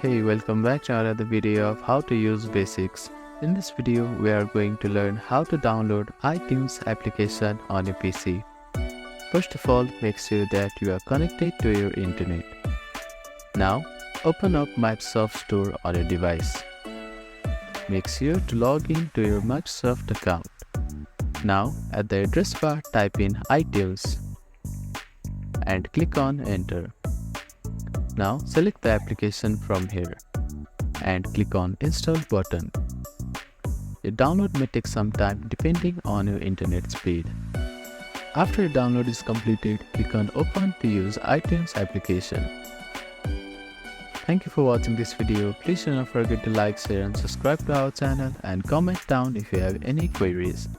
Hey, welcome back to another video of how to use basics. In this video, we are going to learn how to download iTunes application on your PC. First of all, make sure that you are connected to your internet. Now, open up Microsoft Store on your device. Make sure to log in to your Microsoft account. Now, at the address bar, type in iTunes and click on Enter. Now select the application from here and click on Install button. Your download may take some time depending on your internet speed. After your download is completed, click on Open to use iTunes application. Thank you for watching this video. Please do not forget to like, share and subscribe to our channel and comment down if you have any queries.